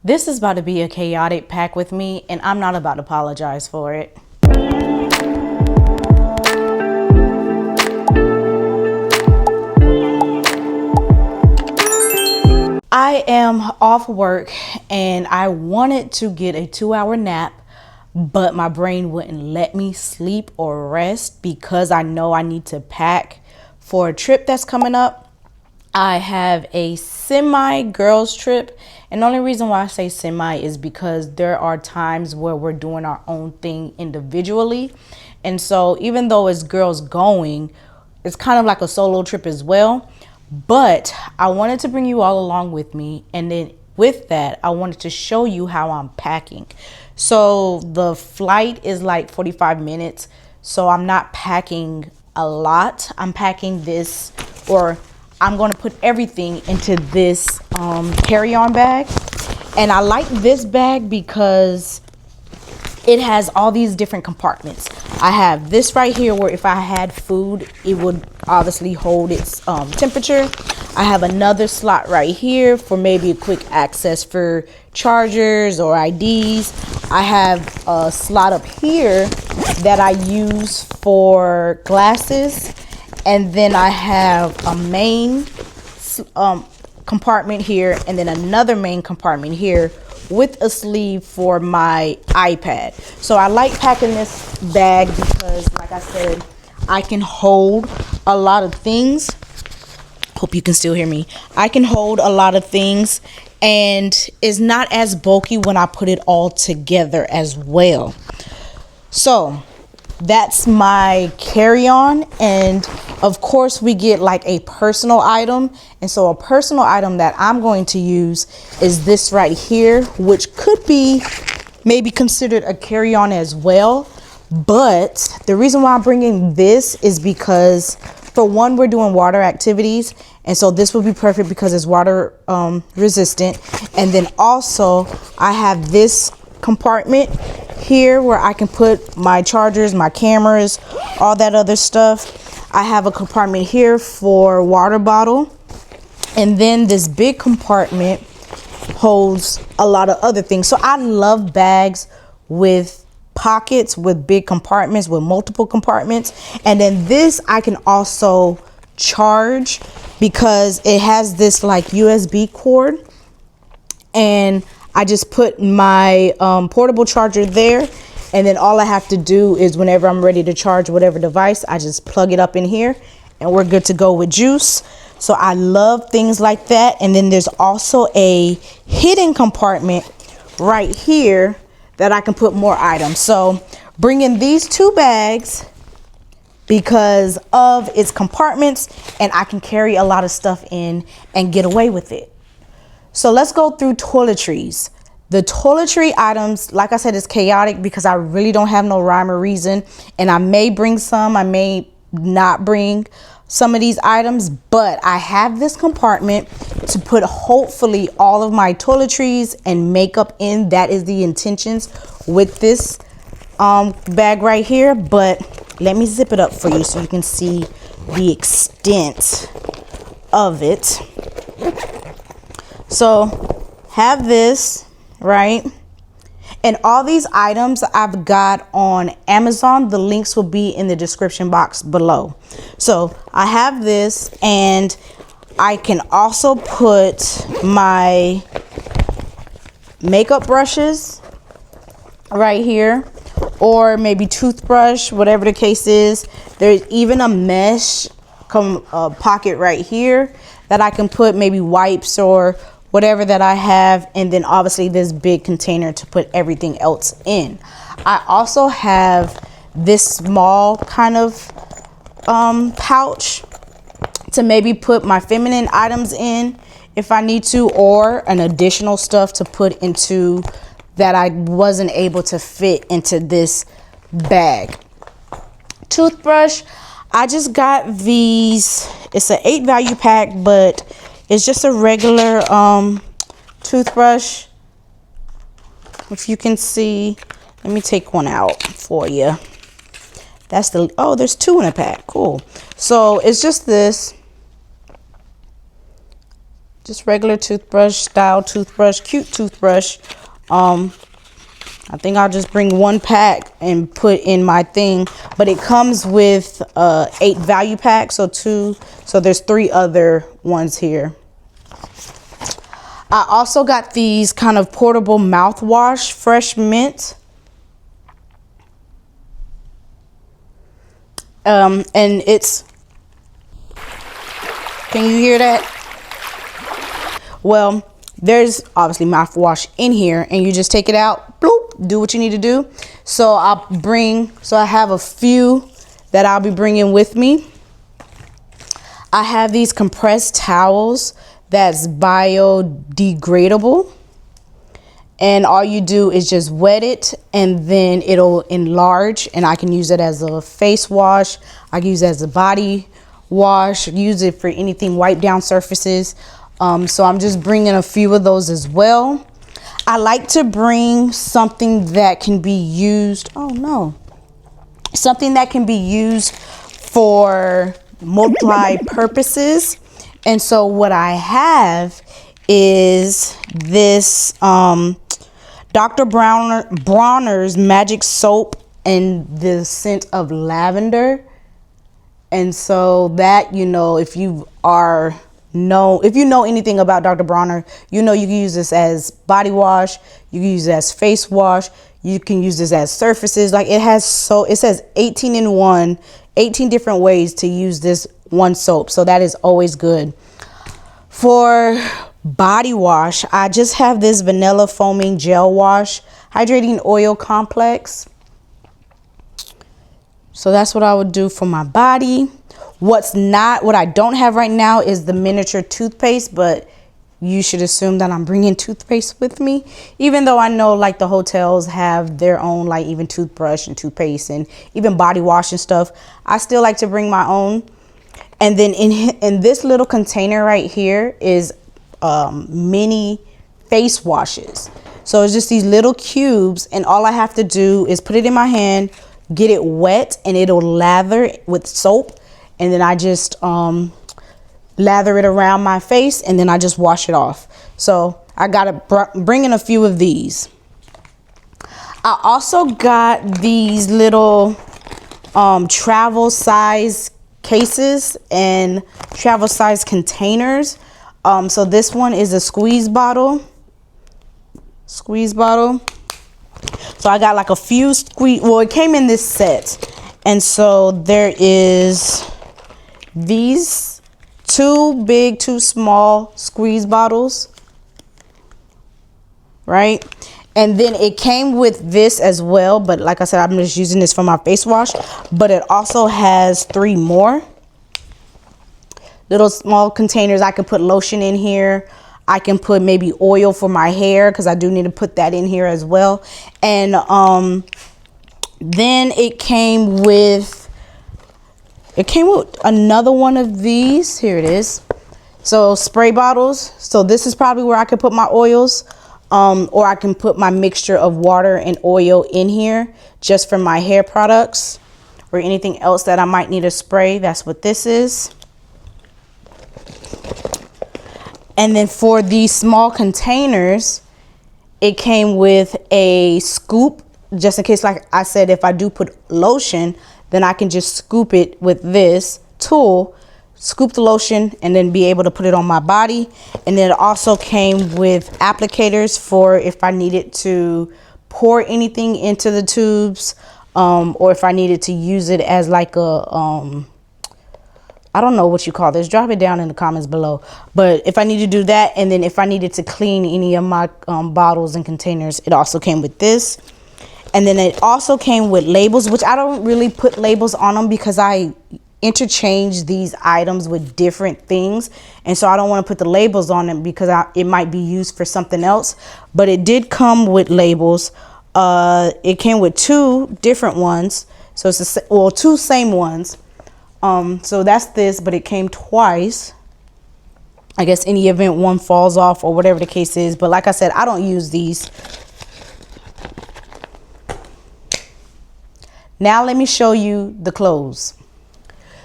This is about to be a chaotic pack with me, and I'm not about to apologize for it. I am off work and I wanted to get a 2-hour nap, but my brain wouldn't let me sleep or rest because I know I need to pack for a trip that's coming up. I have a semi girls trip, and the only reason why I say semi is because there are times where we're doing our own thing individually. And so even though it's girls going, it's kind of like a solo trip as well. But I wanted to bring you all along with me, and then with that I wanted to show you how I'm packing. So the flight is like 45 minutes, so I'm not packing a lot. I'm packing this, or I'm going to put everything into this carry-on bag. And I like this bag because it has all these different compartments. I have this right here where if I had food, it would obviously hold its temperature. I have another slot right here for maybe a quick access for chargers or IDs. I have a slot up here that I use for glasses. And then I have a main compartment here, and then another main compartment here with a sleeve for my iPad. So I like packing this bag because, like I said, I can hold a lot of things. Hope you can still hear me. I can hold a lot of things, and it's not as bulky when I put it all together as well. So that's my carry-on, and of course we get like a personal item. And so a personal item that I'm going to use is this right here, which could be maybe considered a carry-on as well. But the reason why I'm bringing this is because, for one, we're doing water activities, and so this would be perfect because it's water resistant. And then also I have this compartment here where I can put my chargers, my cameras, all that other stuff. I have a compartment here for water bottle, and then this big compartment holds a lot of other things. So I love bags with pockets, with big compartments, with multiple compartments. And then this I can also charge because it has this like USB cord, and I just put my portable charger there, and then all I have to do is whenever I'm ready to charge whatever device, I just plug it up in here and we're good to go with juice. So I love things like that. And then there's also a hidden compartment right here that I can put more items. So bringing these two bags because of its compartments, and I can carry a lot of stuff in and get away with it. So let's go through toiletries. The toiletry items, like I said, is chaotic because I really don't have no rhyme or reason. And I may bring some, I may not bring some of these items, but I have this compartment to put hopefully all of my toiletries and makeup in. That is the intentions with this bag right here. But let me zip it up for you so you can see the extent of it. So have this, right? And all these items I've got on Amazon. The links will be in the description box below. So I have this, and I can also put my makeup brushes right here, or maybe toothbrush, whatever the case is. There's even a mesh pocket right here that I can put maybe wipes or whatever that I have, and then obviously this big container to put everything else in. I also have this small kind of pouch to maybe put my feminine items in if I need to, or an additional stuff to put into that I wasn't able to fit into this bag. Toothbrush, I just got these. It's an 8 value pack, but it's just a regular toothbrush. If you can see, let me take one out for you. That's the, oh, there's 2 in a pack. Cool. So it's just this. just regular toothbrush style toothbrush, cute toothbrush. I think I'll just bring one pack and put in my thing, but it comes with 8 value packs, so there's 3 other ones here. I also got these kind of portable mouthwash, fresh mint. And it's, can you hear that? Well, there's obviously mouthwash in here, and you just take it out, bloop, do what you need to do. So I have a few that I'll be bringing with me. I have these compressed towels that's biodegradable, and all you do is just wet it and then it'll enlarge, and I can use it as a face wash, I can use it as a body wash, use it for anything, wipe down surfaces. So I'm just bringing a few of those as well. I like to bring something that can be used, something that can be used for multi-purposes. And so what I have is this Dr. Bronner's Magic Soap and the scent of lavender. And so that, you know, if you know anything about Dr. Bronner, you know you can use this as body wash, you can use it as face wash, you can use this as surfaces. Like it says 18 in 1, 18 different ways to use this one soap. So that is always good. For body wash, I just have this vanilla foaming gel wash hydrating oil complex. So that's what I would do for my body. What I don't have right now is the miniature toothpaste, but you should assume that I'm bringing toothpaste with me, even though I know like the hotels have their own, like even toothbrush and toothpaste and even body wash and stuff. I still like to bring my own. And then in this little container right here is mini face washes. So it's just these little cubes, and all I have to do is put it in my hand, get it wet, and it'll lather with soap. And then I just lather it around my face, and then I just wash it off. So I gotta bring in a few of these. I also got these little travel size cases and travel size containers. So this one is a squeeze bottle. So I got like a few it came in this set. And so there is these 2 big, 2 small squeeze bottles, right? And then it came with this as well, but like I said, I'm just using this for my face wash. But it also has 3 more little small containers. I can put lotion in here. I can put maybe oil for my hair, because I do need to put that in here as well. And then it came with another one of these. Here it is. So spray bottles. So this is probably where I could put my oils, or I can put my mixture of water and oil in here just for my hair products or anything else that I might need to spray. That's what this is. And then for these small containers, it came with a scoop, just in case, like I said, if I do put lotion, then I can just scoop it with this tool, scoop the lotion, and then be able to put it on my body. And then it also came with applicators for if I needed to pour anything into the tubes, or if I needed to use it as like a I don't know what you call this. Drop it down in the comments below. But if I need to do that, and then if I needed to clean any of my bottles and containers, it also came with this. And then it also came with labels, which I don't really put labels on them because I interchange these items with different things. And so I don't want to put the labels on them because it might be used for something else. But it did come with labels. It came with 2 different ones. So it's 2 same ones. So that's this, but it came twice. I guess in the event one falls off or whatever the case is. But like I said, I don't use these. Now let me show you the clothes.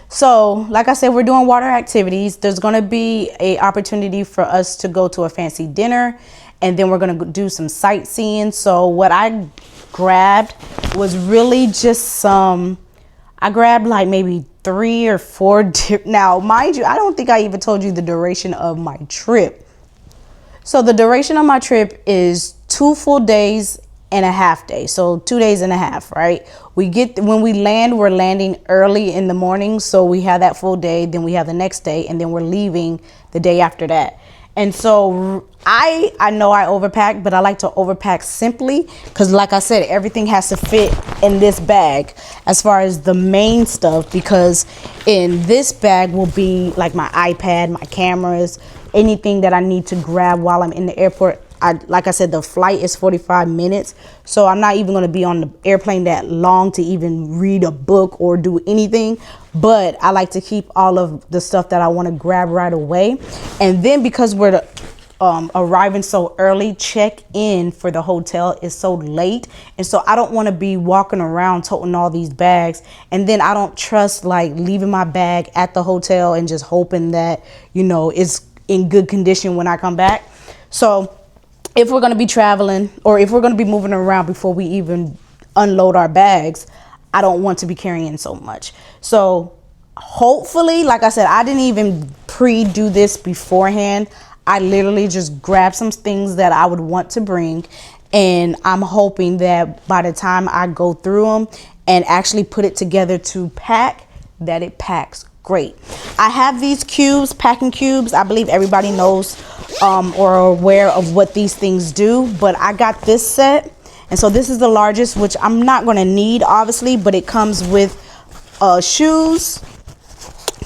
So like I said, we're doing water activities. There's going to be a opportunity for us to go to a fancy dinner, and then we're going to do some sightseeing. So what I grabbed was really just I grabbed like maybe 3 or 4 now mind you, I don't think I even told you the duration of my trip. So the duration of my trip is 2 full days and a half day. So 2 days and a half, right? When we land, we're landing early in the morning. So we have that full day, then we have the next day, and then we're leaving the day after that. And so I know I overpack, but I like to overpack simply because like I said, everything has to fit in this bag as far as the main stuff, because in this bag will be like my iPad, my cameras, anything that I need to grab while I'm in the airport. Like I said, the flight is 45 minutes. So I'm not even going to be on the airplane that long to even read a book or do anything. But I like to keep all of the stuff that I want to grab right away. And then because we're arriving so early, check-in for the hotel is so late. And so I don't want to be walking around toting all these bags. And then I don't trust like leaving my bag at the hotel and just hoping that, you know, it's in good condition when I come back. So if we're going to be traveling or if we're going to be moving around before we even unload our bags, I don't want to be carrying so much. So hopefully, like I said, I didn't even pre-do this beforehand. I literally just grabbed some things that I would want to bring. And I'm hoping that by the time I go through them and actually put it together to pack, that it packs great. I have these cubes, packing cubes. I believe everybody knows or are aware of what these things do, but I got this set. And so this is the largest, which I'm not going to need obviously, but it comes with shoes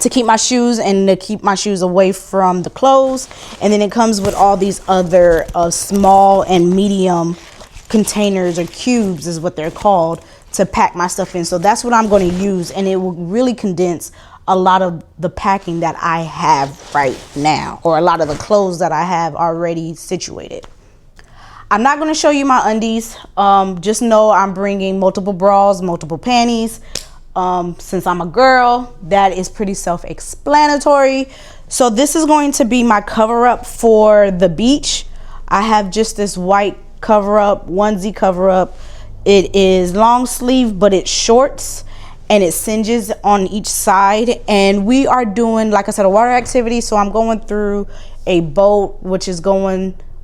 to keep my shoes and to keep my shoes away from the clothes. And then it comes with all these other small and medium containers, or cubes is what they're called, to pack my stuff in. So that's what I'm going to use, and it will really condense a lot of the packing that I have right now, or a lot of the clothes that I have already situated. I'm not going to show you my undies. Just know I'm bringing multiple bras, multiple panties. Since I'm a girl, that is pretty self-explanatory. So this is going to be my cover up for the beach. I have just this white cover up, onesie cover up. It is long sleeve, but it's shorts and it cinches on each side. And we are doing, like I said, a water activity. So I'm going through a boat,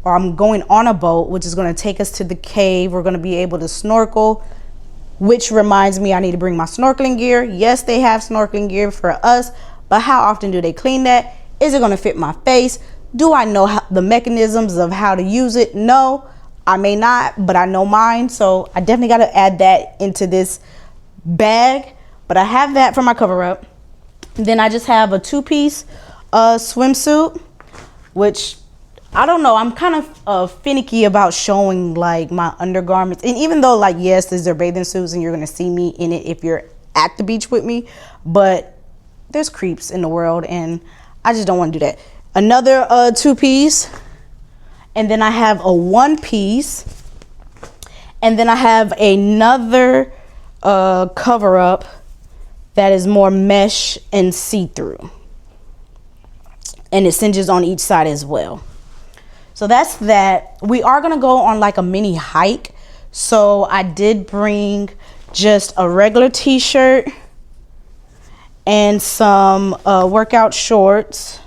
I'm going on a boat, which is going to take us to the cave. We're going to be able to snorkel, which reminds me I need to bring my snorkeling gear. Yes, they have snorkeling gear for us, but how often do they clean that? Is it going to fit my face? Do I know the mechanisms of how to use it? No, I may not, but I know mine. So I definitely got to add that into this bag. But I have that for my cover up. Then I just have a 2-piece swimsuit, which I don't know, I'm kind of finicky about showing like my undergarments. And even though like, yes, these are bathing suits and you're going to see me in it if you're at the beach with me, but there's creeps in the world and I just don't want to do that. Another 2-piece, and then I have a 1-piece, and then I have another cover up that is more mesh and see-through, and it cinches on each side as well. So that's that. We are going to go on like a mini hike. So I did bring just a regular t-shirt and some workout shorts.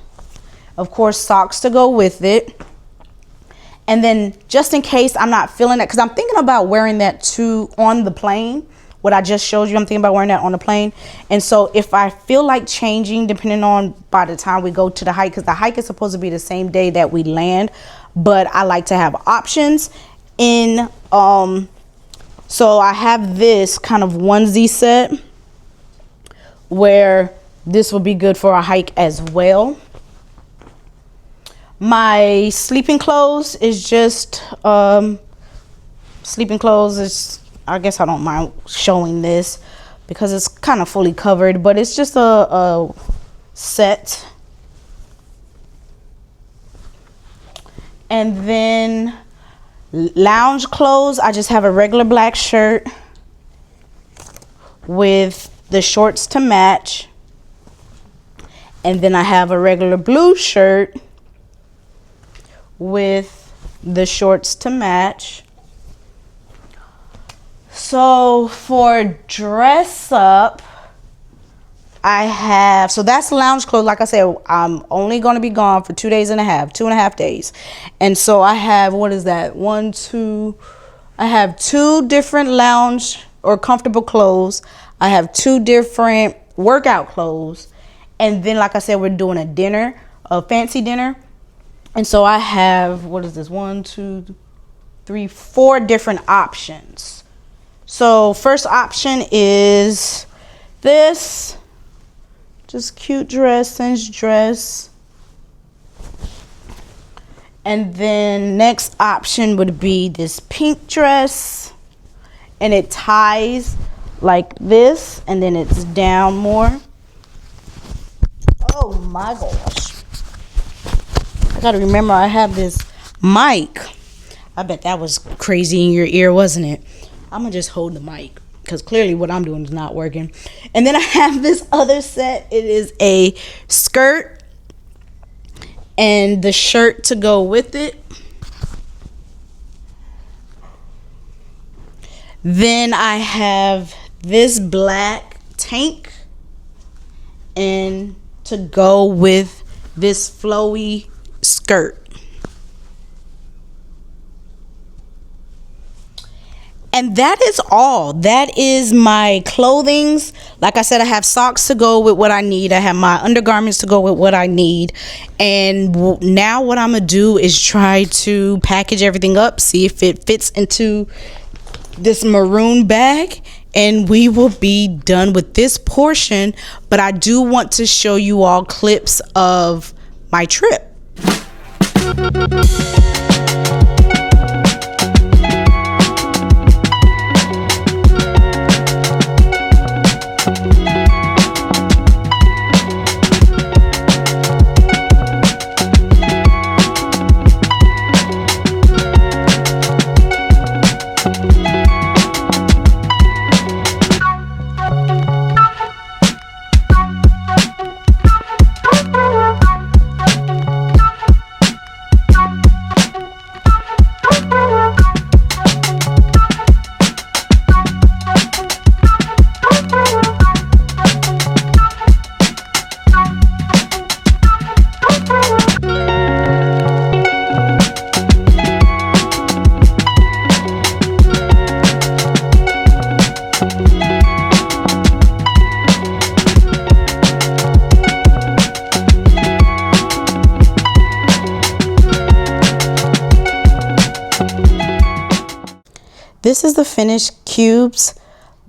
Of course, socks to go with it. And then just in case I'm not feeling it, because I'm thinking about wearing that too on the plane. What I just showed you, I'm thinking about wearing that on the plane. And so if I feel like changing, depending on by the time we go to the hike, because the hike is supposed to be the same day that we land, but I like to have options in. So I have this kind of onesie set where this will be good for a hike as well. My sleeping clothes is just sleeping clothes is, I guess I don't mind showing this because it's kind of fully covered, but it's just a set. And then lounge clothes, I just have a regular black shirt with the shorts to match. And then I have a regular blue shirt with the shorts to match. So for dress up, I have, so that's lounge clothes. Like I said, I'm only going to be gone for 2.5 days. And so I have, what is that? I have 2 different lounge or comfortable clothes. I have 2 different workout clothes. And then, like I said, we're doing a dinner, a fancy dinner. And so I have, what is this? 1, 2, 3, 4 different options. So first option is this. Just cute dress, cinch dress. And then next option would be this pink dress. And it ties like this, and then it's down more. Oh my gosh. I gotta remember I have this mic. I bet that was crazy in your ear, wasn't it? I'm gonna just hold the mic, because clearly what I'm doing is not working. And then I have this other set. It is a skirt and the shirt to go with it. Then I have this black tank and to go with this flowy skirt. And that is all. That is my clothings. Like I said, I have socks to go with what I need. I have my undergarments to go with what I need. And now what I'm going to do is try to package everything up, see if it fits into this maroon bag, and we will be done with this portion. But I do want to show you all clips of my trip. This is the finished cubes.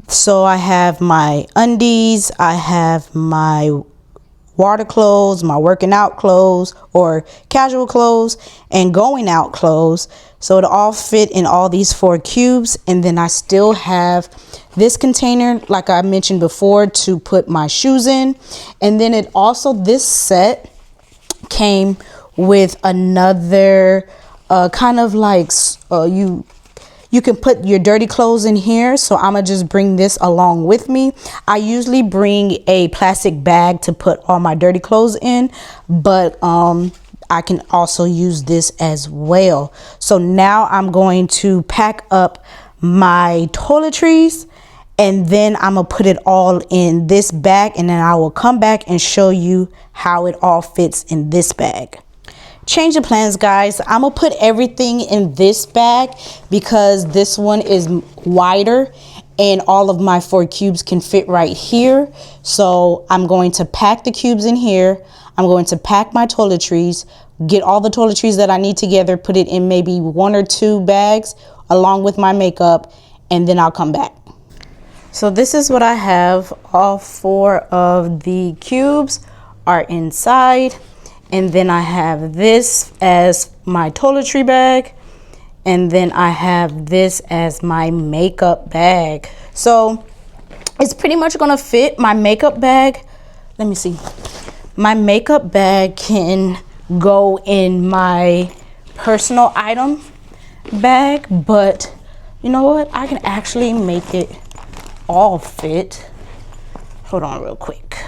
So I have my undies, I have my water clothes, my working out clothes or casual clothes, and going out clothes. So it all fit in all these 4 cubes. And then I still have this container, like I mentioned before, to put my shoes in. And then it also, this set came with another kind of like you can put your dirty clothes in here. So I'm gonna just bring this along with me. I usually bring a plastic bag to put all my dirty clothes in, but I can also use this as well. So now I'm going to pack up my toiletries, and then I'm gonna put it all in this bag, and then I will come back and show you how it all fits in this bag. Change of plans, guys. I'm gonna put everything in this bag because this one is wider and all of my 4 cubes can fit right here. So I'm going to pack the cubes in here. I'm going to pack my toiletries, get all the toiletries that I need together, put it in maybe 1 or 2 bags along with my makeup, and then I'll come back. So this is what I have. All 4 of the cubes are inside. And then I have this as my toiletry bag. And then I have this as my makeup bag. So it's pretty much gonna fit my makeup bag. Let me see. My makeup bag can go in my personal item bag, but you know what? I can actually make it all fit. Hold on real quick.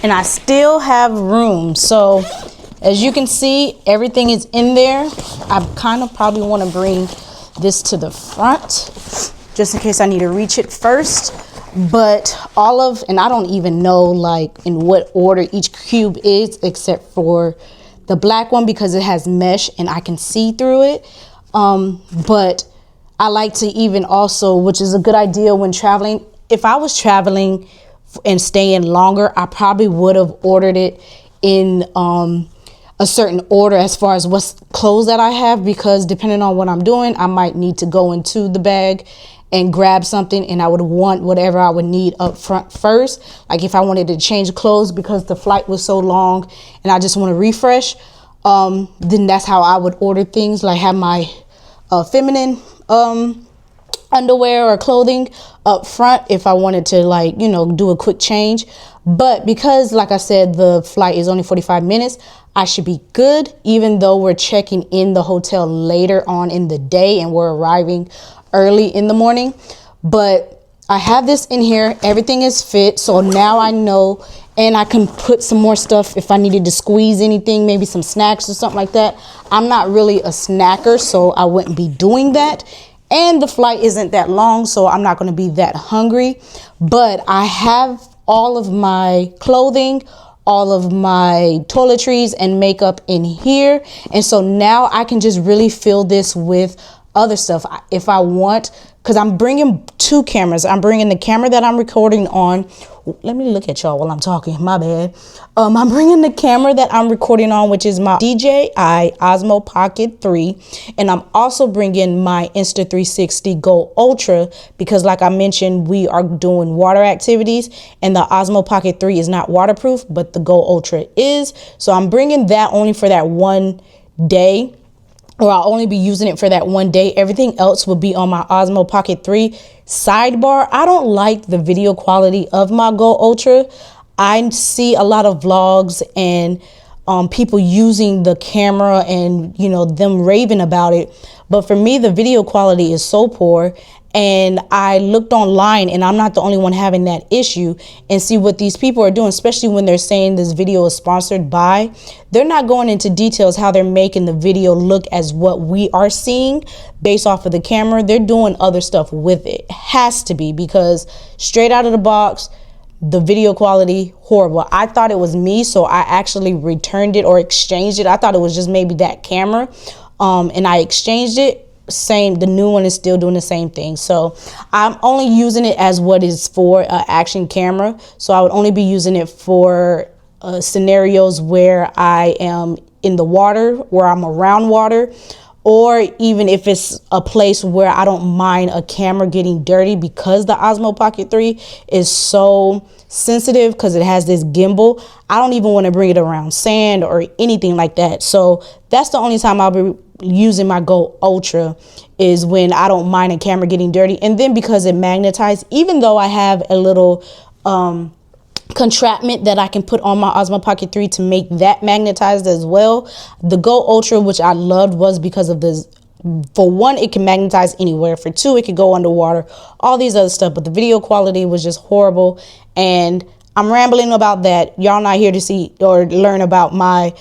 and I still have room. So as you can see, everything is in there. I kind of probably want to bring this to the front just in case I need to reach it first. But and I don't even know like in what order each cube is, except for the black one because it has mesh and I can see through it. But I like to even also, which is a good idea when traveling, if I was traveling and staying longer, I probably would have ordered it in a certain order as far as what's clothes that I have, because depending on what I'm doing, I might need to go into the bag and grab something, and I would want whatever I would need up front first. Like if I wanted to change clothes because the flight was so long and I just want to refresh, then that's how I would order things, like have my feminine underwear or clothing up front if I wanted to, like, you know, do a quick change. But because, like I said, the flight is only 45 minutes, I should be good, even though we're checking in the hotel later on in the day and we're arriving early in the morning. But I have this in here, everything is fit, so now I know, and I can put some more stuff if I needed to squeeze anything, maybe some snacks or something like that. I'm not really a snacker, so I wouldn't be doing that. And the flight isn't that long, so I'm not going to be that hungry. But I have all of my clothing, all of my toiletries and makeup in here. And so now I can just really fill this with other stuff if I want, because I'm bringing two cameras. I'm bringing the camera that I'm recording on. Let me look at y'all while I'm talking, my bad. I'm bringing the camera that I'm recording on, which is my DJI Osmo Pocket 3, and I'm also bringing my Insta360 Go Ultra, because like I mentioned, we are doing water activities and the Osmo Pocket 3 is not waterproof, but the Go Ultra is. So I'm bringing that only for that one day, or I'll only be using it for that one day. Everything else will be on my Osmo Pocket 3. Sidebar, I don't like the video quality of my Go Ultra. I see a lot of vlogs and people using the camera and, you know, them raving about it. But for me, the video quality is so poor. And I looked online, and I'm not the only one having that issue, and see what these people are doing, especially when they're saying this video is sponsored by. They're not going into details how they're making the video look as what we are seeing based off of the camera. They're doing other stuff with it. Has to be, because straight out of the box, the video quality horrible. I thought it was me, so I actually returned it or exchanged it. I thought it was just maybe that camera, and I exchanged it. Same, the new one is still doing the same thing. So I'm only using it as what is for action camera. So I would only be using it for scenarios where I am in the water, where I'm around water, or even if it's a place where I don't mind a camera getting dirty, because the Osmo Pocket 3 is so sensitive because it has this gimbal. I don't even want to bring it around sand or anything like that. So that's the only time I'll be using my Go Ultra, is when I don't mind a camera getting dirty. And then because it magnetizes, even though I have a little contraption that I can put on my Osmo Pocket 3 to make that magnetized as well, the Go Ultra, which I loved, was because of this. For one, it can magnetize anywhere. For two, it could go underwater, all these other stuff. But the video quality was just horrible. And I'm rambling about that. Y'all not here to see or learn about my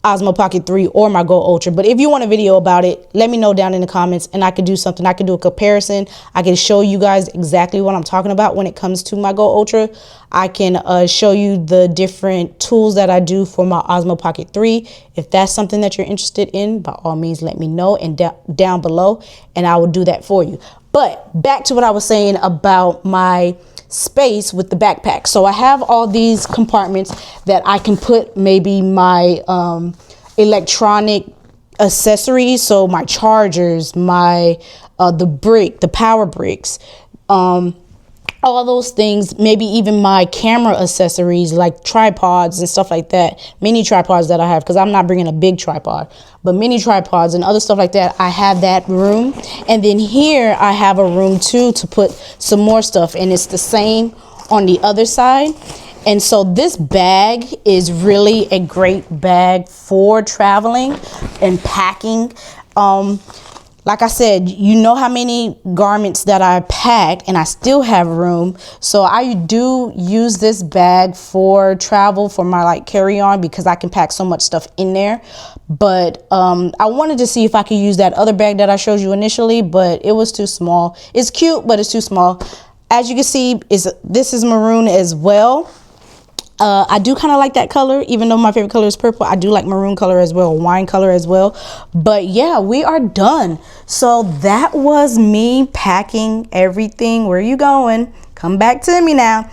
Osmo Pocket 3 or my Go Ultra. But if you want a video about it, let me know down in the comments, and I could do something. I could do a comparison. I can show you guys exactly what I'm talking about when it comes to my Go Ultra. I can show you the different tools that I do for my Osmo Pocket 3. If that's something that you're interested in, by all means, let me know and down below, and I will do that for you. But back to what I was saying about my space with the backpack. So I have all these compartments that I can put maybe my electronic accessories, so my chargers, my the power bricks, all those things, maybe even my camera accessories like tripods and stuff like that, mini tripods that I have, because I'm not bringing a big tripod, but mini tripods and other stuff like that. I have that room, and then here I have a room too to put some more stuff, and it's the same on the other side. And so this bag is really a great bag for traveling and packing. like I said, you know how many garments that I packed, and I still have room. So I do use this bag for travel, for my like carry-on, because I can pack so much stuff in there. But I wanted to see if I could use that other bag that I showed you initially, but it was too small. It's cute, but it's too small. As you can see, this is maroon as well. I do kind of like that color, even though my favorite color is purple. I do like maroon color as well, wine color as well. But yeah, we are done. So that was me packing everything. Where are you going? Come back to me now.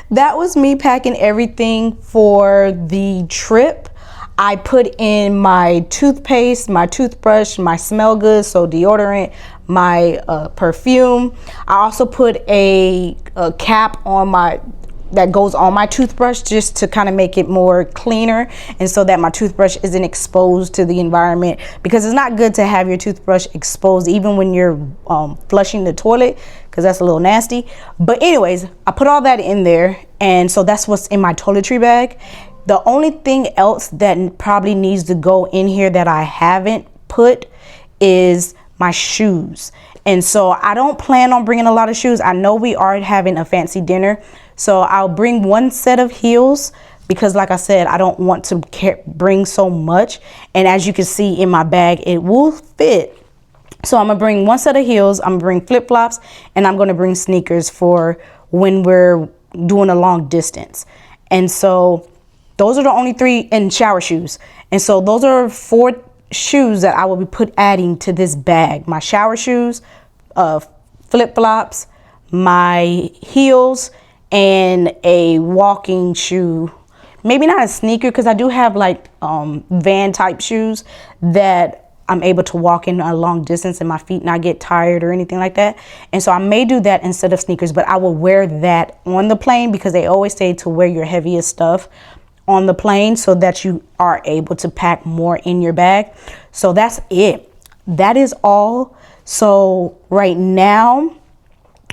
That was me packing everything for the trip. I put in my toothpaste, my toothbrush, my smell good, so deodorant, my perfume. I also put a cap on that goes on my toothbrush, just to kind of make it more cleaner, and so that my toothbrush isn't exposed to the environment, because it's not good to have your toothbrush exposed even when you're flushing the toilet, because that's a little nasty. But anyways, I put all that in there, and so that's what's in my toiletry bag. The only thing else that probably needs to go in here that I haven't put is my shoes. And so I don't plan on bringing a lot of shoes. I know we are having a fancy dinner, so I'll bring one set of heels, because like I said, I don't want to bring so much. And as you can see in my bag, it will fit. So I'm gonna bring one set of heels, I'm gonna bring flip-flops, and I'm gonna bring sneakers for when we're doing a long distance. And so those are the only three, and shower shoes. And so those are 4 shoes that I will be adding to this bag. My shower shoes, flip-flops, my heels, and a walking shoe. Maybe not a sneaker, because I do have like van type shoes that I'm able to walk in a long distance and my feet not get tired or anything like that. And so I may do that instead of sneakers, but I will wear that on the plane, because they always say to wear your heaviest stuff on the plane so that you are able to pack more in your bag. So that's it. That is all. So right now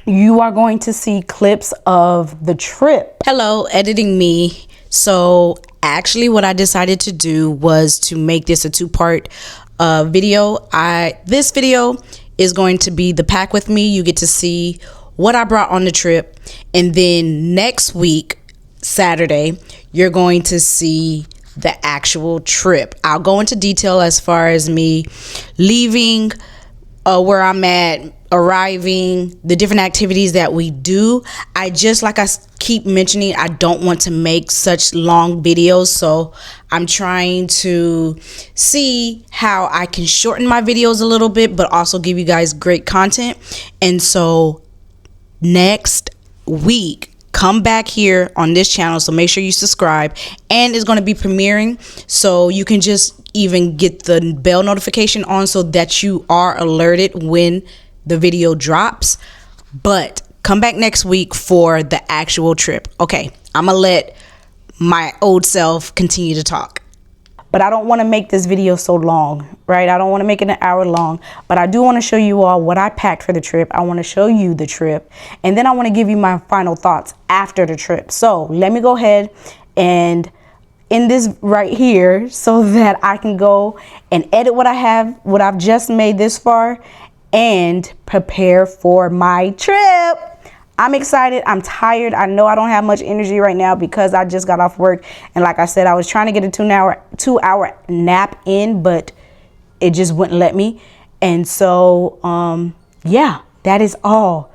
you are going to see clips of the trip. Hello, editing me. So actually what I decided to do was to make this a 2-part video. This video is going to be the pack with me. You get to see what I brought on the trip, and then next week, Saturday, you're going to see the actual trip. I'll go into detail as far as me leaving, where I'm at, arriving, the different activities that we do. I just, like I keep mentioning, I don't want to make such long videos, so I'm trying to see how I can shorten my videos a little bit, but also give you guys great content. And so next week, come back here on this channel, so make sure you subscribe, and it's going to be premiering, so you can just even get the bell notification on so that you are alerted when the video drops. But come back next week for the actual trip. Okay, I'm gonna let my old self continue to talk. But I don't want to make this video so long, right? I don't want to make it an hour long, but I do want to show you all what I packed for the trip. I want to show you the trip, and then I want to give you my final thoughts after the trip. So let me go ahead and end this right here so that I can go and edit what I've just made this far, and prepare for my trip. I'm excited. I'm tired. I know I don't have much energy right now because I just got off work. And like I said, I was trying to get a 2-hour nap in, but it just wouldn't let me. And so, yeah, that is all.